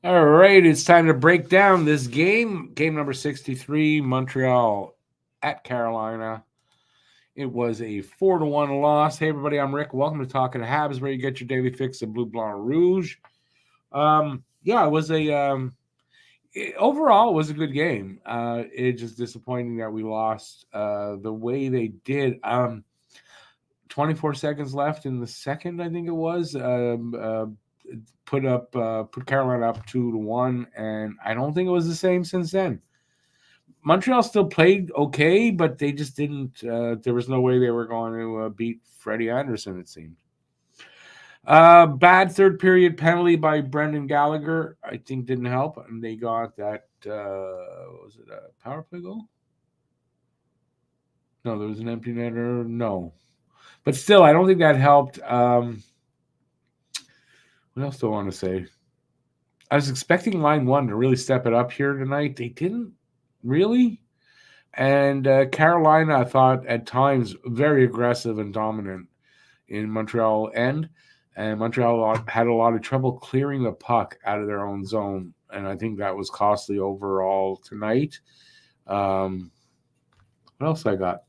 All right, it's time to break down this game. Game number 63, Montreal at Carolina. It was a 4-1 loss. Hey, everybody, I'm Rick. Welcome to Talking Habs, where you get your daily fix of Blue, Blanc, Rouge. Yeah, it was overall, it was a good game. It's just disappointing that we lost the way they did. 24 seconds left in the second, I think it was. Put Carolina up 2-1, and I don't think it was the same since then. Montreal still played okay, but they just didn't. There was no way they were going to beat Freddie Anderson. It seemed. Bad third period penalty by Brendan Gallagher, I think, didn't help, and they got that. Was it a power play goal? No, there was an empty netter. No, but still, I don't think that helped. What else do I want to say? I was expecting line one to really step it up here tonight. They didn't really. And Carolina, I thought at times very aggressive and dominant in Montreal end. And Montreal had a lot of trouble clearing the puck out of their own zone. And I think that was costly overall tonight. What else I got?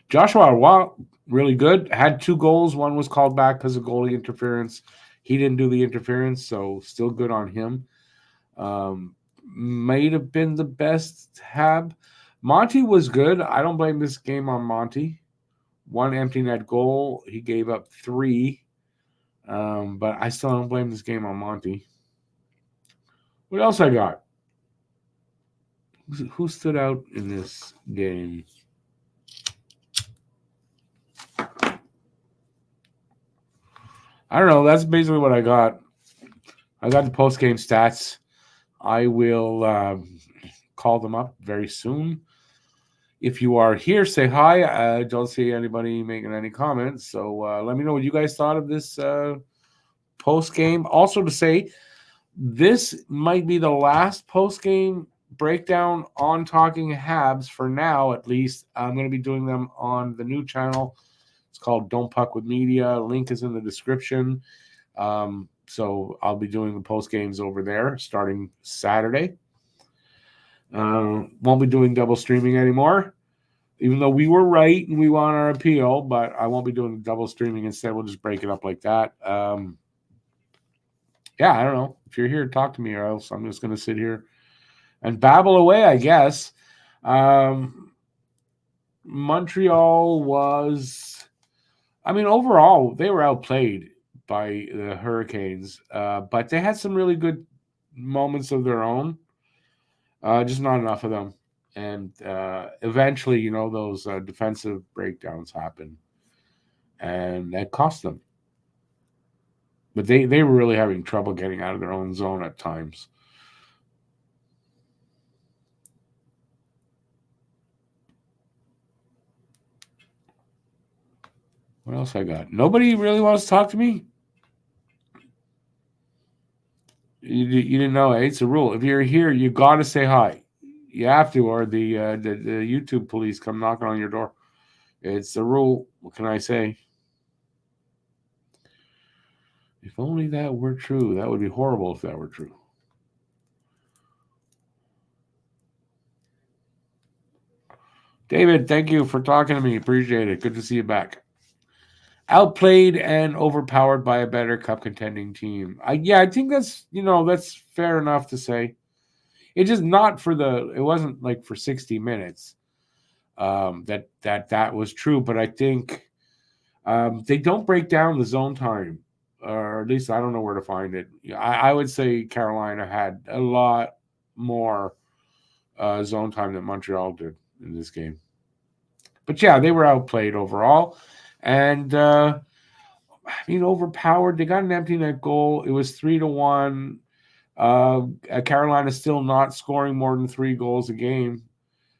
Joshua Watt, really good. Had 2 goals. One was called back because of goalie interference. He didn't do the interference, so still good on him. Might have been the best Hab. Monty was good. I don't blame this game on Monty. One empty net goal. He gave up 3. But I still don't blame this game on Monty. What else I got? Who stood out in this game? I don't know. That's basically what I got. I got the post game stats. I will call them up very soon. If you are here, say hi. I don't see anybody making any comments. So let me know what you guys thought of this post game. Also, to say, this might be the last post game breakdown on Talking Habs for now, at least. I'm going to be doing them on the new channel. It's called Don't Puck with Media. Link is in the description. So I'll be doing the post games over there starting Saturday. Won't be doing double streaming anymore, even though we were right and we won our appeal, but I won't be doing double streaming. Instead, we'll just break it up like that. Yeah, I don't know. If you're here, talk to me, or else I'm just going to sit here and babble away, I guess. Montreal was, I mean, overall, they were outplayed by the Hurricanes, but they had some really good moments of their own, just not enough of them. And eventually, those defensive breakdowns happen, and that cost them. But they were really having trouble getting out of their own zone at times. What else I got? Nobody really wants to talk to me. You didn't know, eh? It's a rule. If you're here, you got to say hi. You have to, or the YouTube police come knocking on your door. It's a rule. What can I say? If only that were true. That would be horrible if that were true. David, thank you for talking to me. Appreciate it. Good to see you back. Outplayed and overpowered by a better cup contending team. I think that's fair enough to say. It's just not for it wasn't like for 60 minutes. That was true, but I think they don't break down the zone time, or at least I don't know where to find it. I would say Carolina had a lot more zone time than Montreal did in this game. But yeah, they were outplayed overall, and overpowered. They got an empty net goal. It was 3-1. Carolina still not scoring more than 3 goals a game.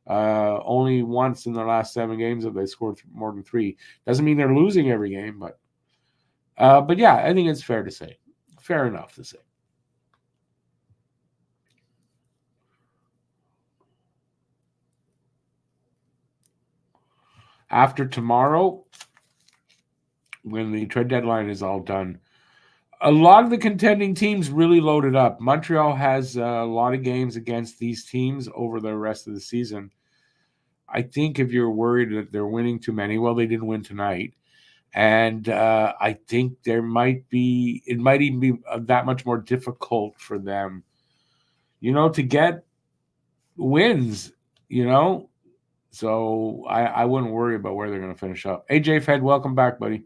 Only once in the last 7 games have they scored more than 3. Doesn't mean they're losing every game, but yeah, I think it's fair to say. Fair enough to say. After tomorrow, when the trade deadline is all done, a lot of the contending teams really loaded up. Montreal has a lot of games against these teams over the rest of the season. I think if you're worried that they're winning too many, well, they didn't win tonight. And I think it might even be that much more difficult for them, to get wins, So I wouldn't worry about where they're going to finish up. AJ Fed, welcome back, buddy.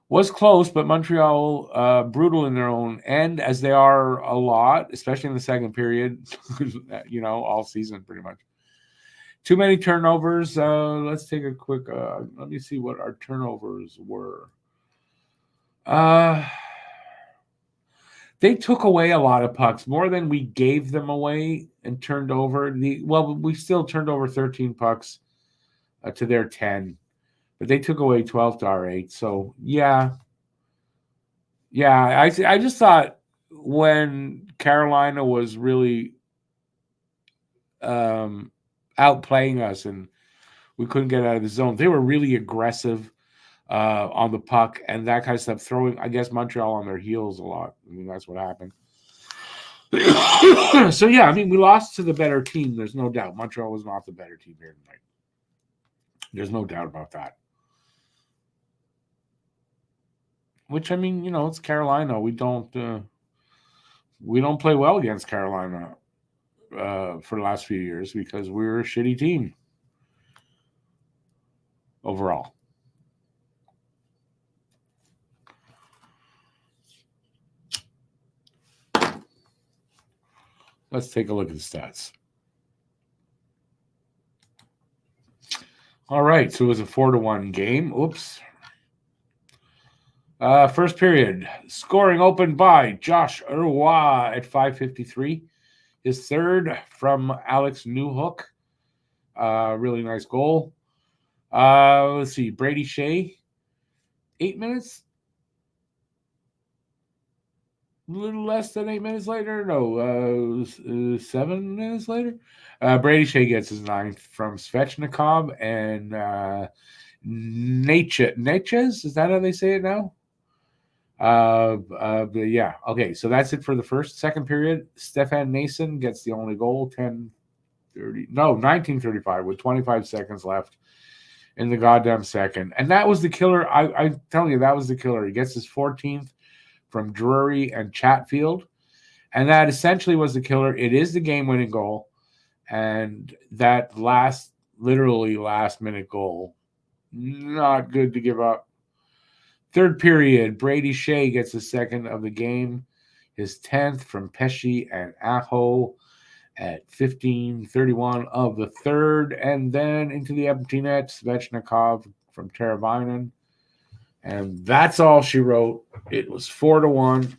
Was close, but Montreal brutal in their own end, as they are a lot, especially in the second period, all season pretty much. Too many turnovers. Let's take a quick, let me see what our turnovers were. They took away a lot of pucks, more than we gave them away, and turned over. We still turned over 13 pucks to their 10. But they took away 12 to our 8. So, yeah. I just thought when Carolina was really outplaying us and we couldn't get out of the zone, they were really aggressive on the puck and that kind of stuff, throwing, I guess, Montreal on their heels a lot. I mean, that's what happened. So, yeah, I mean, we lost to the better team. There's no doubt. Montreal was not the better team here tonight. There's no doubt about that. Which, I mean, it's Carolina. We don't play well against Carolina for the last few years because we're a shitty team overall. Let's take a look at the stats. All right, so it was a 4-1 game. Oops. First period, scoring opened by Josh Roy at 5:53. His third from Alex Newhook. Really nice goal. Let's see, Brady Shea, 8 minutes? A little less than 8 minutes later? No, 7 minutes later? Brady Shea gets his ninth from Svechnikov and Natchez? Is that how they say it now? Yeah. Okay, so that's it for the second period. Stefan Nason gets the only goal, 19:35 with 25 seconds left in the goddamn second. And that was the killer. I'm telling you, that was the killer. He gets his 14th from Drury and Chatfield. And that essentially was the killer. It is the game-winning goal. And that literally last-minute goal, not good to give up. Third period, Brady Shea gets the second of the game, his 10th from Pesci and Aho at 15:31 of the third, and then into the empty net, Svechnikov from Teravainen. And that's all she wrote. It was 4-1,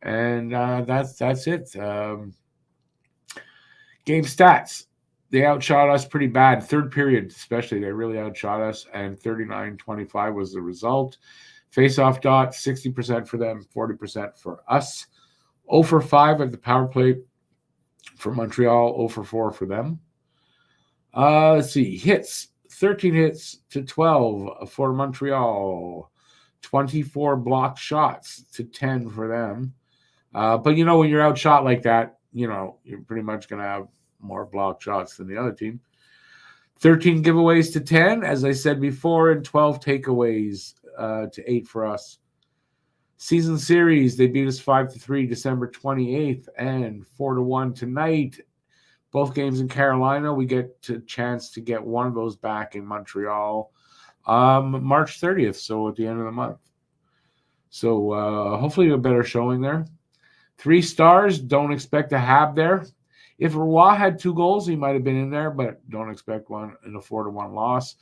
and that's it. Game stats. They outshot us pretty bad. Third period, especially, they really outshot us, and 39-25 was the result. Face-off dot, 60% for them, 40% for us. 0 for 5 at the power play for Montreal, 0 for 4 for them. Let's see, hits, 13 hits to 12 for Montreal. 24 blocked shots to 10 for them. But, when you're outshot like that, you're pretty much going to have more blocked shots than the other team. 13 giveaways to 10, as I said before, and 12 takeaways to 8 for us. Season series, they beat us 5-3 December 28th and 4-1 tonight. Both games in Carolina. We get a chance to get one of those back in Montreal March 30th, so at the end of the month. So hopefully a better showing there. 3 stars, don't expect a Hab there. If Roy had 2 goals, he might have been in there, but don't expect one in a 4-1 loss.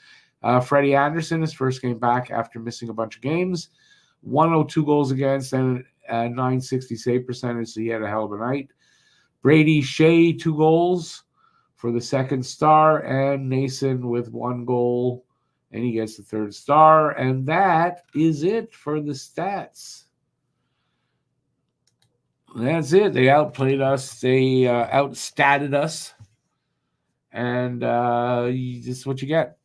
Freddie Anderson, his first game back after missing a bunch of games. 102 goals against and a 960 save percentage, so he had a hell of a night. Brady Shea, 2 goals for the second star, and Nason with 1 goal, and he gets the third star. And that is it for the stats. That's it. They outplayed us. They outstatted us. And this is what you get.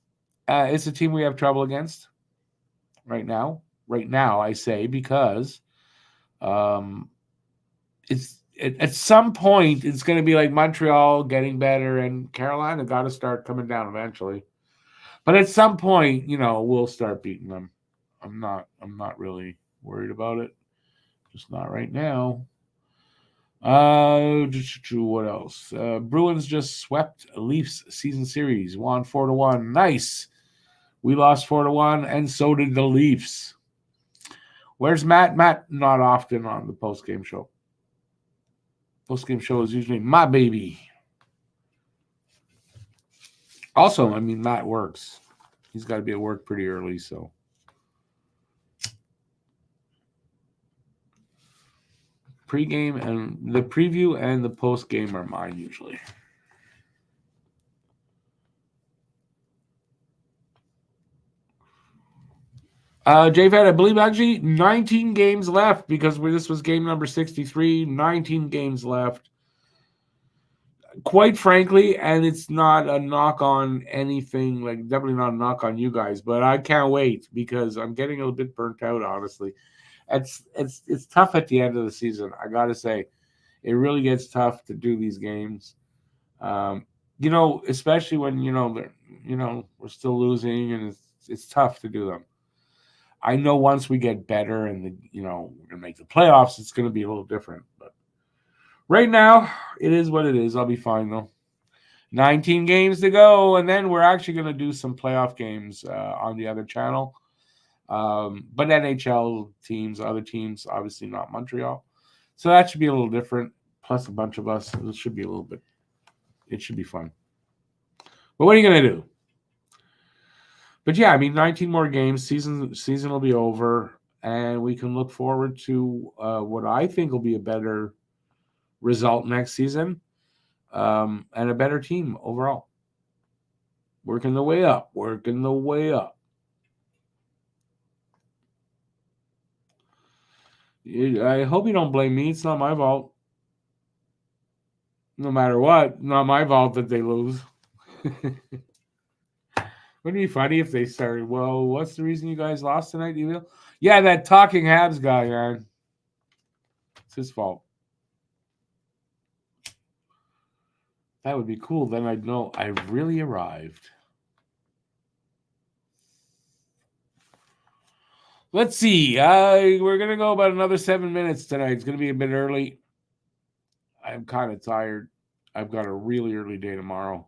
It's a team we have trouble against right now. Right now, I say, because At some point it's going to be like Montreal getting better and Carolina got to start coming down eventually. But at some point, we'll start beating them. I'm not really worried about it. Just not right now. What else? Bruins just swept Leafs season series, won 4-1. Nice. We lost 4-1, and so did the Leafs. Where's Matt? Matt not often on the post-game show. Post-game show is usually my baby. Also, Matt works. He's got to be at work pretty early, so. Pre-game and the preview and the post-game are mine usually. JFAD, I believe actually 19 games left because this was game number 63. 19 games left. Quite frankly, and it's not a knock on anything, like definitely not a knock on you guys, but I can't wait because I'm getting a little bit burnt out, honestly. It's tough at the end of the season. I gotta say, it really gets tough to do these games. Especially when we're still losing and it's tough to do them. I know once we get better and we're gonna make the playoffs, it's gonna be a little different. But right now, it is what it is. I'll be fine though. 19 games to go, and then we're actually gonna do some playoff games on the other channel. But NHL teams, other teams, obviously not Montreal. So that should be a little different. Plus a bunch of us. It should be a little bit. It should be fun. But what are you gonna do? But yeah, 19 more games. Season will be over, and we can look forward to what I think will be a better result next season, and a better team overall. Working the way up. I hope you don't blame me. It's not my fault. No matter what, not my fault that they lose. Wouldn't it be funny if they started, well, what's the reason you guys lost tonight, Evil? Yeah, that talking Habs guy, man. It's his fault. That would be cool. Then I'd know I've really arrived. Let's see. We're going to go about another 7 minutes tonight. It's going to be a bit early. I'm kind of tired. I've got a really early day tomorrow.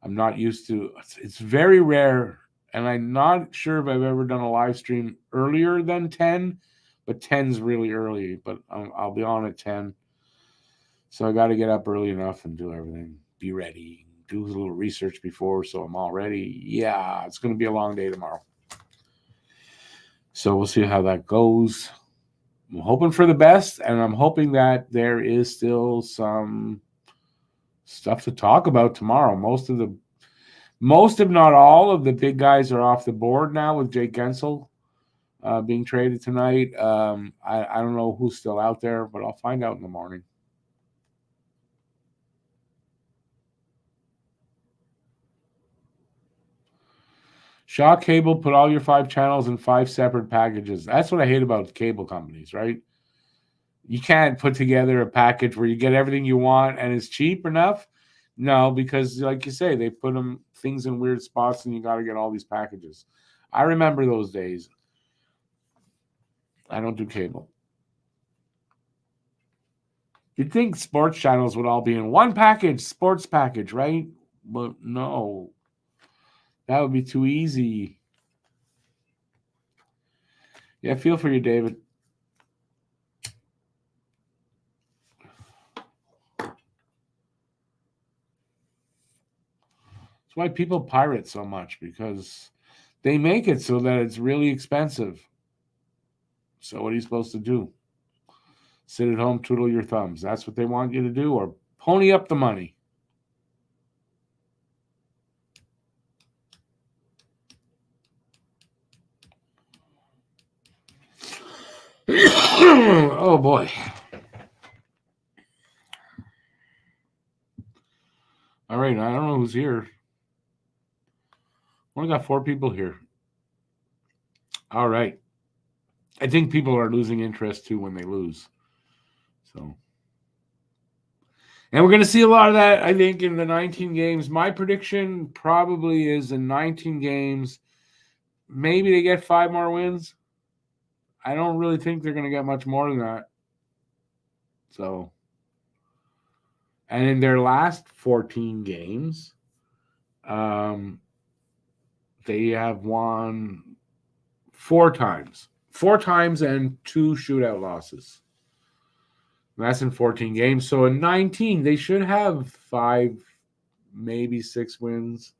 I'm not used to it's very rare, and I'm not sure if I've ever done a live stream earlier than 10, but 10's really early. But I'll be on at 10. So I got to get up early enough and do everything. Be ready. Do a little research before so I'm all ready. Yeah, it's going to be a long day tomorrow. So we'll see how that goes. I'm hoping for the best, and I'm hoping that there is still some stuff to talk about tomorrow. Most, if not all, of the big guys are off the board now with Jake Gensel being traded tonight. I don't know who's still out there, but I'll find out in the morning. Shaw Cable put all your 5 channels in 5 separate packages. That's what I hate about cable companies, right? You can't put together a package where you get everything you want and it's cheap enough. No, because like you say, they put things in weird spots and you got to get all these packages. I remember those days. I don't do cable. You'd think sports channels would all be in one package, sports package, right? But no. That would be too easy. Yeah, feel for you, David. That's why people pirate so much, because they make it so that it's really expensive. So what are you supposed to do? Sit at home, twiddle your thumbs. That's what they want you to do, or pony up the money. Oh, boy. All right, I don't know who's here. Only got 4 people here. All right. I think people are losing interest too when they lose. So, and we're going to see a lot of that, I think, in the 19 games. My prediction probably is in 19 games, maybe they get 5 more wins. I don't really think they're going to get much more than that. So, and in their last 14 games, they have won 4 times. 4 times and 2 shootout losses. That's in 14 games. So in 19, they should have 5, maybe 6 wins,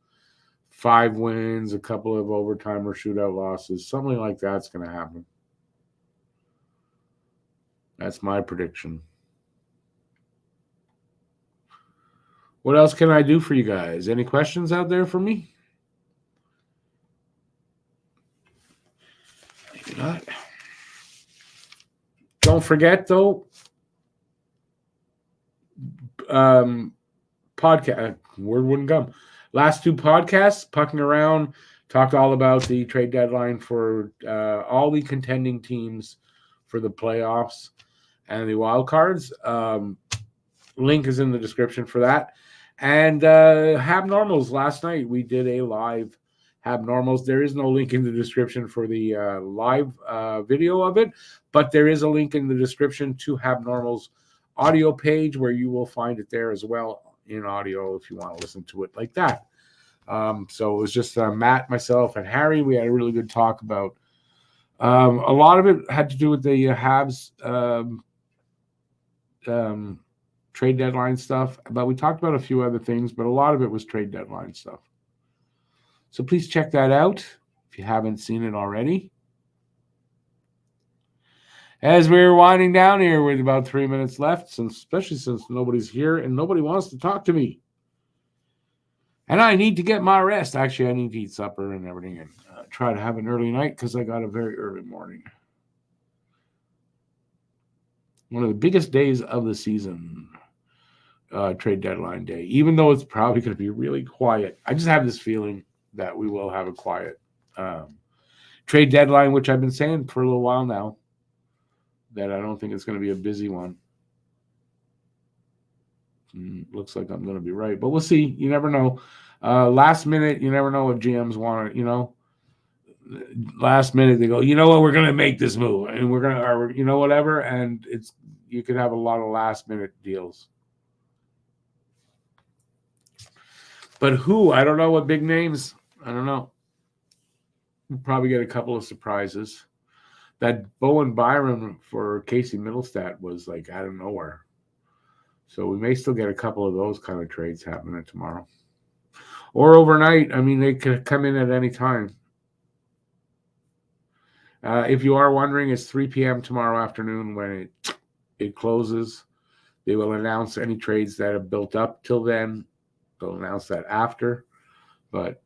5 wins, a couple of overtime or shootout losses. Something like that's going to happen. That's my prediction. What else can I do for you guys? Any questions out there for me? Maybe not. Don't forget, though, podcast, word wouldn't come. Last 2 podcasts, Pucking Around, talked all about the trade deadline for all the contending teams for the playoffs and the wild cards. Link is in the description for that. And Hab Normals, last night we did a live Hab Normals. There is no link in the description for the live video of it, but there is a link in the description to Hab Normals audio page where you will find it there as well in audio if you want to listen to it like that. So it was just Matt, myself, and Harry. We had a really good talk about a lot of it had to do with the Habs trade deadline stuff, but we talked about a few other things, but a lot of it was trade deadline stuff. So please check that out if you haven't seen it already. As we're winding down here with about 3 minutes left, especially since nobody's here and nobody wants to talk to me. And I need to get my rest. Actually, I need to eat supper and everything and try to have an early night because I got a very early morning. One of the biggest days of the season, trade deadline day, even though it's probably going to be really quiet. I just have this feeling that we will have a quiet trade deadline, which I've been saying for a little while now, that I don't think it's going to be a busy one. Looks like I'm going to be right, but we'll see. You never know. Last minute, you never know if GMs want to, last minute they go, you know what, we're going to make this move and we're going to, or, whatever. And you could have a lot of last minute deals. But who? I don't know what big names. I don't know. We'll probably get a couple of surprises. That Bowen Byram for Casey Middlestat was like out of nowhere. So we may still get a couple of those kind of trades happening tomorrow. Or overnight. I mean, they could come in at any time. If you are wondering, it's 3 p.m. tomorrow afternoon when it closes. They will announce any trades that have built up till then. They'll announce that after. But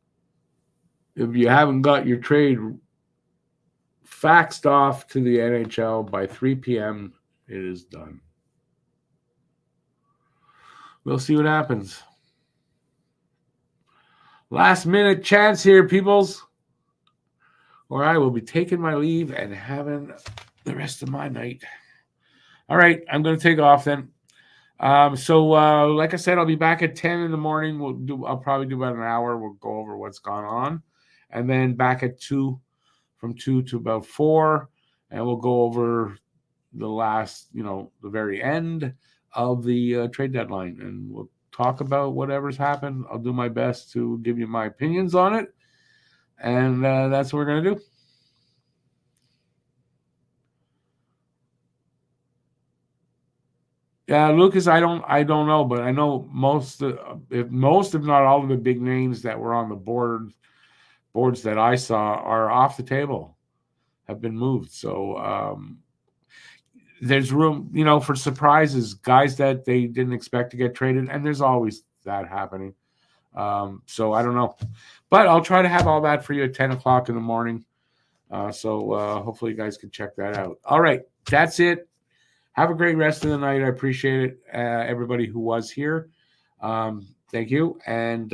if you haven't got your trade faxed off to the NHL by 3 p.m., it is done. We'll see what happens. Last minute chance here, peoples. Or I will be taking my leave and having the rest of my night. All right, I'm going to take off then. So like I said, I'll be back at 10 in the morning. I'll probably do about an hour. We'll go over what's gone on. And then back at 2, from 2 to about 4. And we'll go over the last, the very end of the trade deadline. And we'll talk about whatever's happened. I'll do my best to give you my opinions on it. And that's what we're going to do. Yeah, Lucas, I don't know, but I know most, if not all of the big names that were on the boards that I saw are off the table, have been moved. So there's room, for surprises, guys that they didn't expect to get traded, and there's always that happening. So I don't know, but I'll try to have all that for you at 10 o'clock in the morning. So hopefully you guys can check that out. All right, that's it. Have a great rest of the night. I appreciate it. Everybody who was here. Thank you. And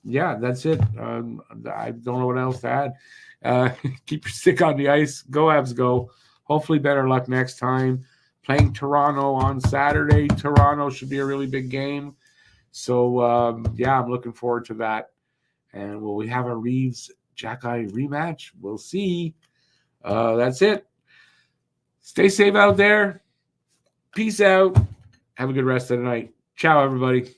yeah, that's it. I don't know what else to add. Keep your stick on the ice. Go Habs, go. Hopefully, better luck next time. Playing Toronto on Saturday. Toronto should be a really big game. So, yeah, I'm looking forward to that. And will we have a Reeves Jack-Eye rematch? We'll see. That's it. Stay safe out there. Peace out. Have a good rest of the night. Ciao, everybody.